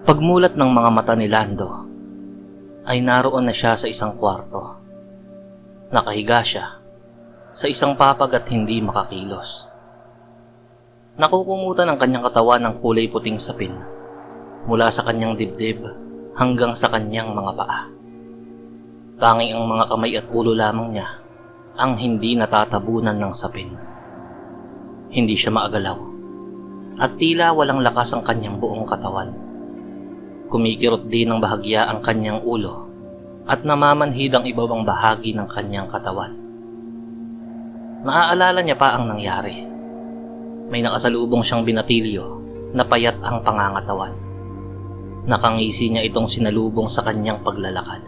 Pagmulat ng mga mata ni Lando, ay naroon na siya sa isang kwarto. Nakahiga siya sa isang papag at hindi makakilos. Nakukumutan ang kanyang katawan ng kulay puting sapin mula sa kanyang dibdib hanggang sa kanyang mga paa. Tanging ang mga kamay at ulo lamang niya ang hindi natatabunan ng sapin. Hindi siya maagalaw at tila walang lakas ang kanyang buong katawan. Kumikirot din ng bahagya ang kanyang ulo at namamanhid ang ibabang bahagi ng kanyang katawan. Naaalala niya pa ang nangyari. May nakasalubong siyang binatilyo na payat ang pangangatawan. Nakangisi niya itong sinalubong sa kanyang paglalakad.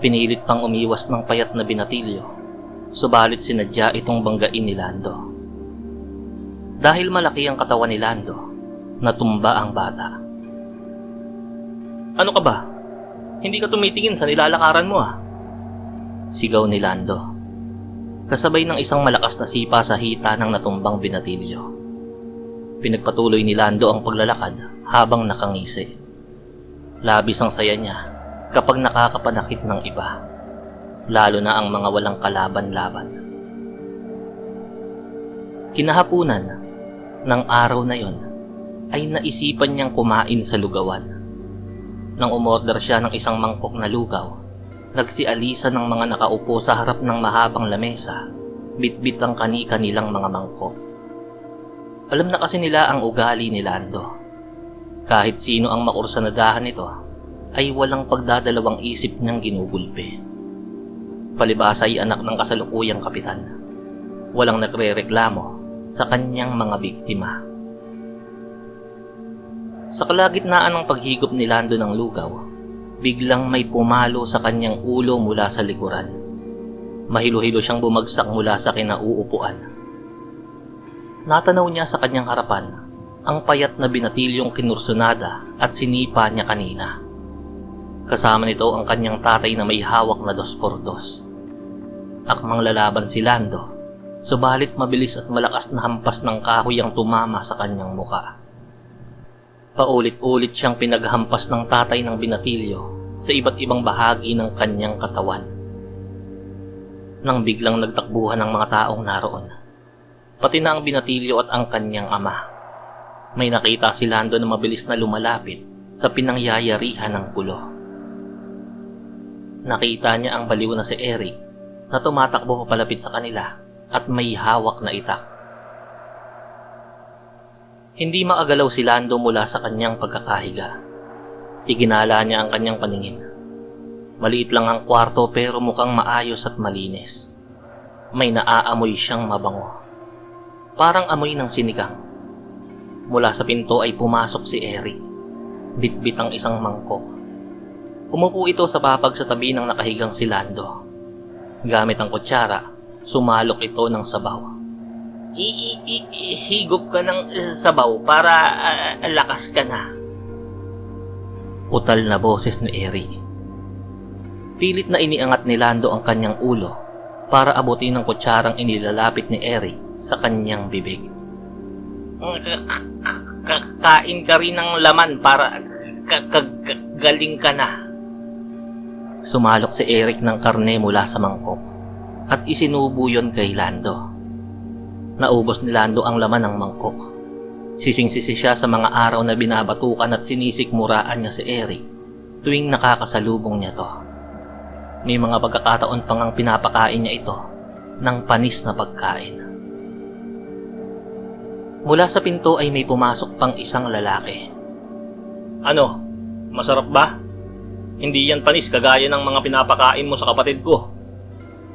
Pinilit pang umiwas ng payat na binatilyo, subalit sinadya itong banggain ni Lando. Dahil malaki ang katawan ni Lando, natumba ang bata. "Ano ka ba? Hindi ka tumitingin sa nilalakaran mo ah," sigaw ni Lando, kasabay ng isang malakas na sipa sa hita ng natumbang binatilyo. Pinagpatuloy ni Lando ang paglalakad habang nakangisi. Labis ang saya niya kapag nakakapanakit ng iba, lalo na ang mga walang kalaban-laban. Kinahapunan ng araw na yon ay naisipan niyang kumain sa lugawan. Nang umorder siya ng isang mangkok na lugaw, nagsialisa ng mga nakaupo sa harap ng mahabang lamesa, bitbit ang kani-kanilang mga mangkok. Alam na kasi nila ang ugali ni Lando. Kahit sino ang makursanadahan nito, ay walang pagdadalawang isip niyang ginugulpe. Palibhasa ay anak ng kasalukuyang kapitan. Walang nagrereklamo sa kanyang mga biktima. Sa kalagitnaan ng paghigop ni Lando ng lugaw, biglang may pumalo sa kanyang ulo mula sa likuran. Mahilo-hilo siyang bumagsak mula sa kinauupuan. Natanaw niya sa kanyang harapan ang payat na binatilyong kinursunada at sinipa niya kanina. Kasama nito ang kanyang tatay na may hawak na 2x2. Akmang lalaban si Lando, subalit mabilis at malakas na hampas ng kahoy ang tumama sa kanyang muka. Paulit-ulit siyang pinaghampas ng tatay ng binatilyo sa iba't ibang bahagi ng kanyang katawan. Nang biglang nagtakbuhan ng mga taong naroon, pati na ang binatilyo at ang kanyang ama. May nakita si Lando na mabilis na lumalapit sa pinangyayarihan ng gulo. Nakita niya ang baliw na si Eric na tumatakbo papalapit sa kanila at may hawak na itak. Hindi maagalaw si Lando mula sa kanyang pagkakahiga. Iginala niya ang kanyang paningin. Maliit lang ang kwarto pero mukhang maayos at malinis. May naaamoy siyang mabango. Parang amoy ng sinigang. Mula sa pinto ay pumasok si Eric. Bitbit ang isang mangkok. Umupo ito sa papag sa tabi ng nakahigang si Lando. Gamit ang kutsara, sumalok ito ng sabaw. Higop ka ng sabaw para lakas ka na." Utal na boses ni Eric. Pilit na iniangat ni Lando ang kanyang ulo para abutin ng kutsarang inilalapit ni Eric sa kanyang bibig. Kain ka rin ng laman para galing ka na." Sumalok si Eric ng karne mula sa mangkok at isinubo yon kay Lando. Naubos ni Lando ang laman ng mangkok. Sising-sisi siya sa mga araw na binabatukan at sinisikmuraan niya si Eric tuwing nakakasalubong niya to. May mga pagkakataon pang ang pinapakain niya ito ng panis na pagkain. Mula sa pinto ay may pumasok pang isang lalaki. "Ano? Masarap ba? Hindi yan panis kagaya ng mga pinapakain mo sa kapatid ko.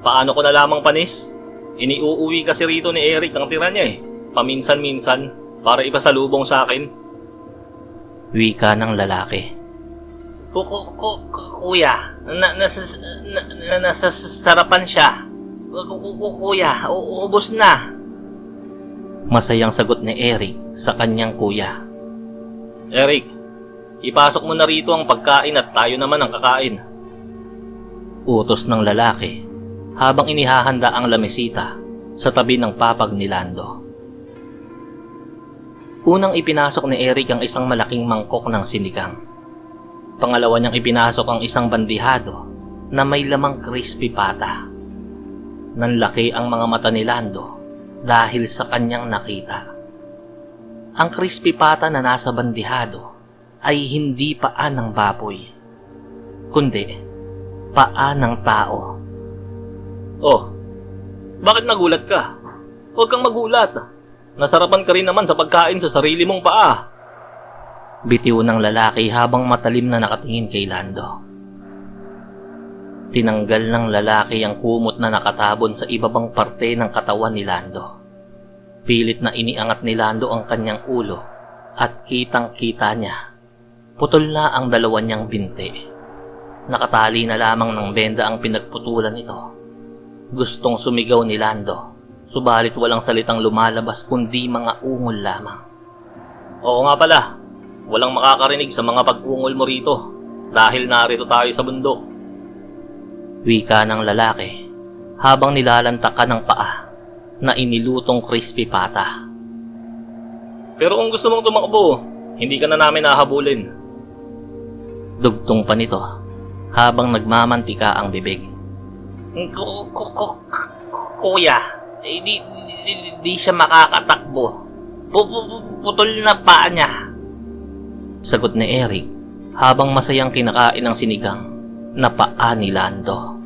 Paano ko na lamang panis? Iniuuwi kasi rito ni Eric ang tira niya paminsan-minsan para ipasalubong sa akin." Wika ng lalaki. Kuya, nasasarapan siya. Kuya, uubos na." Masayang sagot ni Eric sa kanyang kuya. "Eric, ipasok mo na rito ang pagkain at tayo naman ang kakain." Utos ng lalaki habang inihahanda ang lamesita sa tabi ng papag ni Lando. Unang ipinasok ni Eric ang isang malaking mangkok ng sinigang. Pangalawa niyang ipinasok ang isang bandihado na may lamang crispy pata. Nanlaki ang mga mata ni Lando dahil sa kanyang nakita. Ang crispy pata na nasa bandihado ay hindi paa ng baboy, kundi paa ng tao. Oh, bakit nagulat ka? Huwag kang magulat. Nasarapan ka rin naman sa pagkain sa sarili mong paa. Bitiw ng lalaki habang matalim na nakatingin kay Lando. Tinanggal ng lalaki ang kumot na nakatabon sa ibabang parte ng katawan ni Lando. Pilit na iniangat ni Lando ang kanyang ulo at kitang-kita niya. Putol na ang dalawa niyang binti. Nakatali na lamang ng benda ang pinagputulan nito. Gustong sumigaw ni Lando, subalit walang salitang lumalabas kundi mga ungol lamang. Oo nga pala, walang makakarinig sa mga pag-ungol mo rito dahil narito tayo sa bundok. Wika ng lalaki habang nilalantakan ng paa na inilutong crispy pata. Pero kung gusto mong tumakbo, hindi ka na namin nahabulin. Dugtong pa nito habang nagmamantika ang bibig. Kuya, di siya makakatakbo. Putol na paa niya. Sagot ni Eric habang masayang kinakain ang sinigang na paa ni Lando.